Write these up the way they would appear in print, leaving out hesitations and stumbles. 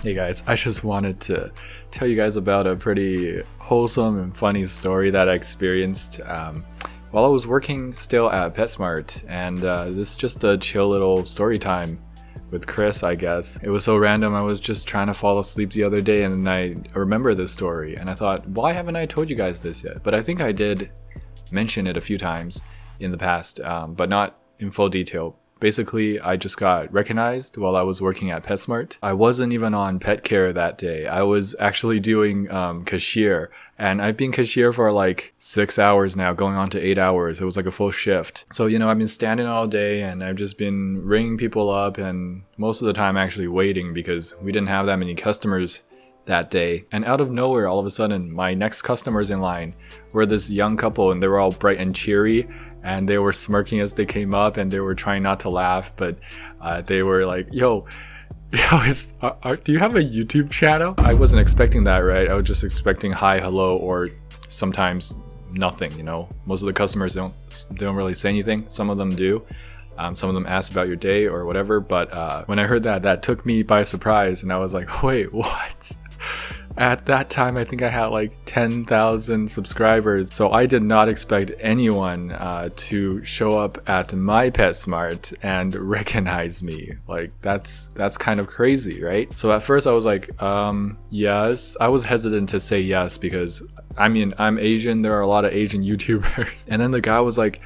Hey guys, I just wanted to tell you guys about a pretty wholesome and funny story that I experienced while I was working still at PetSmart, and this is just a chill little story time with Chris, I guess. It was so random. I was just trying to fall asleep the other day and I remember this story and I thought, why haven't I told you guys this yet? But I think I did mention it a few times in the past, but not in full detail. Basically, I just got recognized while I was working at PetSmart. I wasn't even on pet care that day. I was actually doing cashier, and I've been cashier for like 6 hours now, going on to 8 hours. It was like a full shift. So, I've been standing all day and I've just been ringing people up, and most of the time actually waiting because we didn't have that many customers that day. And out of nowhere, all of a sudden, my next customers in line were this young couple, and they were all bright and cheery. And they were smirking as they came up, and they were trying not to laugh, but they were like, yo, do you have a YouTube channel? I wasn't expecting that, right? I was just expecting hi, hello, or sometimes nothing, Most of the customers don't really say anything. Some of them do. Some of them ask about your day or whatever, but when I heard that took me by surprise, and I was like, wait, what? At that time, I think I had like 10,000 subscribers, so I did not expect anyone to show up at my PetSmart and recognize me. Like, that's kind of crazy, right? So at first I was like, yes. I was hesitant to say yes because, I'm Asian, there are a lot of Asian YouTubers. And then the guy was like,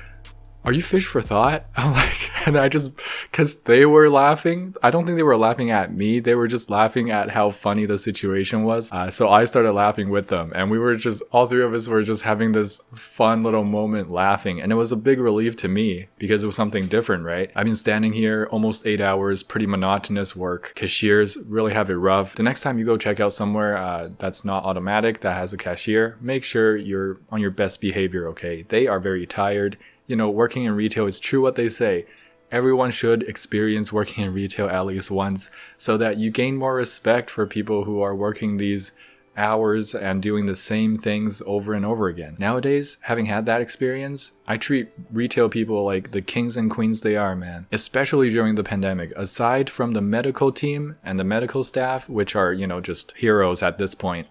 are you Fish for Thought? I'm like, and I just, cause they were laughing. I don't think they were laughing at me. They were just laughing at how funny the situation was. So I started laughing with them, and we were just, all three of us were just having this fun little moment laughing. And it was a big relief to me because it was something different, right? I've been standing here almost 8 hours, pretty monotonous work. Cashiers really have it rough. The next time you go check out somewhere that's not automatic, that has a cashier, make sure you're on your best behavior, okay? They are very tired. Working in retail is true what they say. Everyone should experience working in retail at least once so that you gain more respect for people who are working these hours and doing the same things over and over again. Nowadays, having had that experience, I treat retail people like the kings and queens they are, man. Especially during the pandemic. Aside from the medical team and the medical staff, which are, just heroes at this point,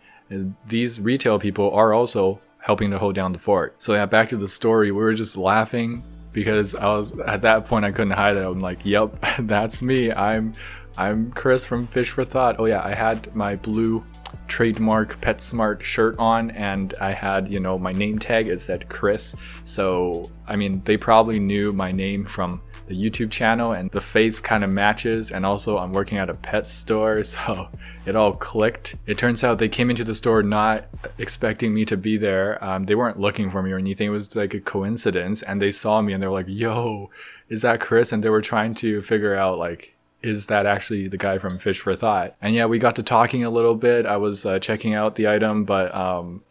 these retail people are also helping to hold down the fort. So yeah, back to the story. We were just laughing because I was, at that point I couldn't hide it. I'm like, yep, that's me. I'm Chris from Fish for Thought. Oh yeah, I had my blue trademark PetSmart shirt on, and I had, my name tag. It said Chris. So, they probably knew my name from the YouTube channel, and the face kind of matches, and also I'm working at a pet store, so it all clicked. It turns out they came into the store not expecting me to be there. They weren't looking for me or anything. It was like a coincidence, and they saw me and they were like, yo, is that Chris? And they were trying to figure out, like, is that actually the guy from Fish for Thought? And yeah, we got to talking a little bit. I was checking out the item, but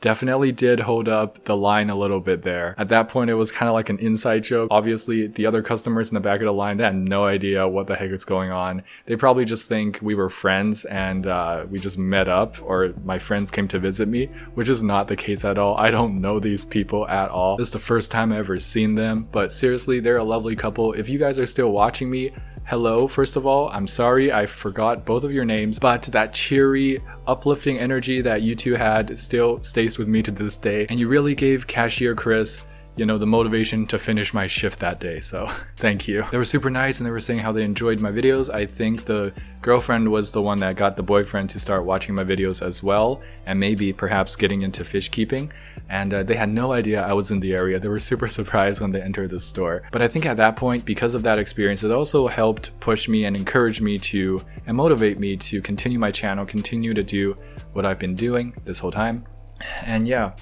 definitely did hold up the line a little bit there. At that point, it was kind of like an inside joke. Obviously, the other customers in the back of the line, they had no idea what the heck was going on. They probably just think we were friends and we just met up, or my friends came to visit me, which is not the case at all. I don't know these people at all. This is the first time I've ever seen them, but seriously, they're a lovely couple. If you guys are still watching me, hello, first of all. I'm sorry I forgot both of your names, but that cheery, uplifting energy that you two had still stays with me to this day. And you really gave Cashier Chris, the motivation to finish my shift that day. So thank you. They were super nice, and they were saying how they enjoyed my videos. I think the girlfriend was the one that got the boyfriend to start watching my videos as well, and maybe perhaps getting into fish keeping. And they had no idea I was in the area. They were super surprised when they entered the store. But I think at that point, because of that experience, it also helped push me and encourage me to, and motivate me to continue my channel, continue to do what I've been doing this whole time. And yeah,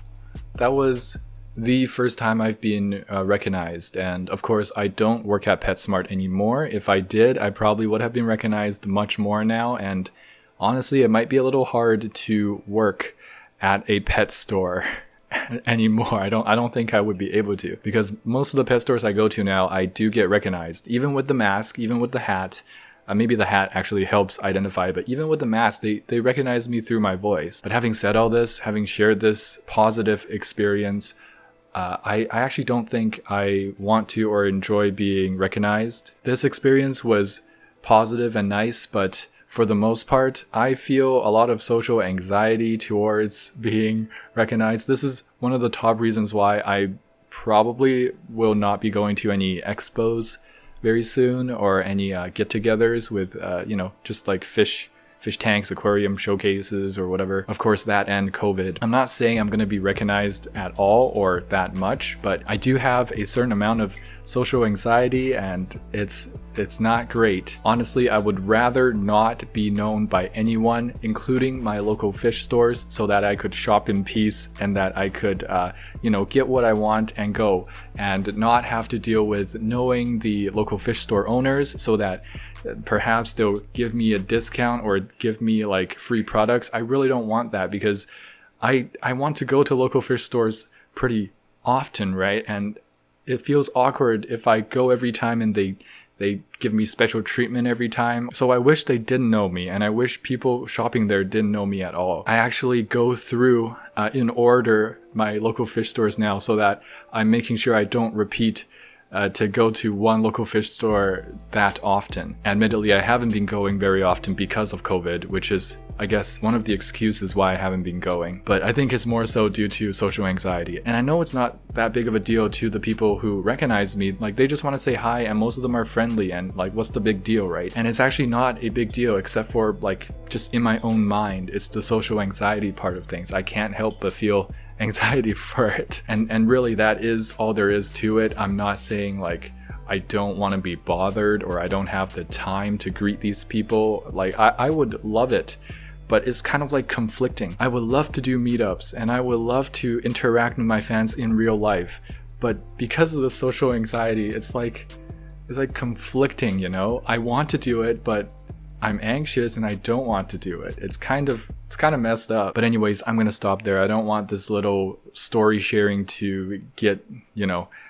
that was the first time I've been recognized. And of course, I don't work at PetSmart anymore. If I did, I probably would have been recognized much more now. And honestly, it might be a little hard to work at a pet store anymore. I don't think I would be able to, because most of the pet stores I go to now, I do get recognized, even with the mask, even with the hat. Maybe the hat actually helps identify, but even with the mask, they recognize me through my voice. But having said all this, having shared this positive experience, I actually don't think I want to or enjoy being recognized. This experience was positive and nice, but for the most part, I feel a lot of social anxiety towards being recognized. This is one of the top reasons why I probably will not be going to any expos very soon, or any get-togethers with just like fish tanks, aquarium showcases, or whatever. Of course, that and COVID. I'm not saying I'm going to be recognized at all or that much, but I do have a certain amount of social anxiety, and it's not great. Honestly, I would rather not be known by anyone, including my local fish stores, so that I could shop in peace and that I could get what I want and go, and not have to deal with knowing the local fish store owners, so that perhaps they'll give me a discount or give me like free products. I really don't want that, because I want to go to local fish stores pretty often, right? And it feels awkward if I go every time and they give me special treatment every time. So I wish they didn't know me, and I wish people shopping there didn't know me at all. I actually go through in order my local fish stores now, so that I'm making sure I don't repeat to go to one local fish store that often. Admittedly, I haven't been going very often because of COVID, which is, I guess, one of the excuses why I haven't been going. But I think it's more so due to social anxiety. And I know it's not that big of a deal to the people who recognize me. Like, they just want to say hi, and most of them are friendly, and like, what's the big deal, right? And it's actually not a big deal, except for like just in my own mind. It's the social anxiety part of things. I can't help but feel anxiety for it, and really that is all there is to it. I'm not saying like I don't want to be bothered, or I don't have the time to greet these people. Like, I would love it, but it's kind of like conflicting. I would love to do meetups, and I would love to interact with my fans in real life, but because of the social anxiety, it's like conflicting, I want to do it, but I'm anxious and I don't want to do it. It's kind of messed up. But anyways, I'm gonna stop there. I don't want this little story sharing to get,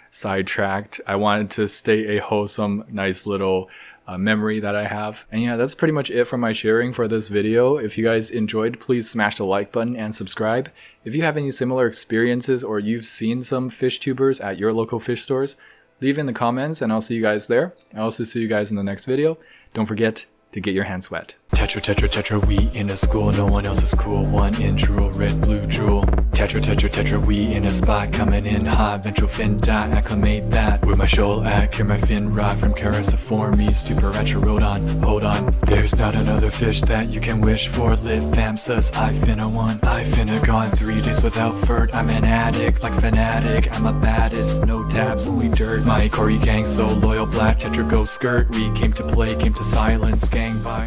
sidetracked. I wanted to stay a wholesome, nice little memory that I have. And yeah, that's pretty much it for my sharing for this video. If you guys enjoyed, please smash the like button and subscribe. If you have any similar experiences, or you've seen some fish tubers at your local fish stores, leave in the comments and I'll see you guys there. I'll also see you guys in the next video. Don't forget to get your hands wet. Tetra, we in a school, no one else is cool. One in drool, red, blue, drool. Tetra, we in a spot, coming in hot. Ventral fin dot, acclimate that. With my shoal at, clear my fin rod from Cariciformes, stupor at your road on. Hold on, there's not another fish that you can wish for. Lit fam sus, I finna one. I finna gone 3 days without furt. I'm an addict, like fanatic. I'm a baddest, no tabs, only dirt. My Corey gang so loyal, black Tetra go skirt. We came to play, came to silence, gang by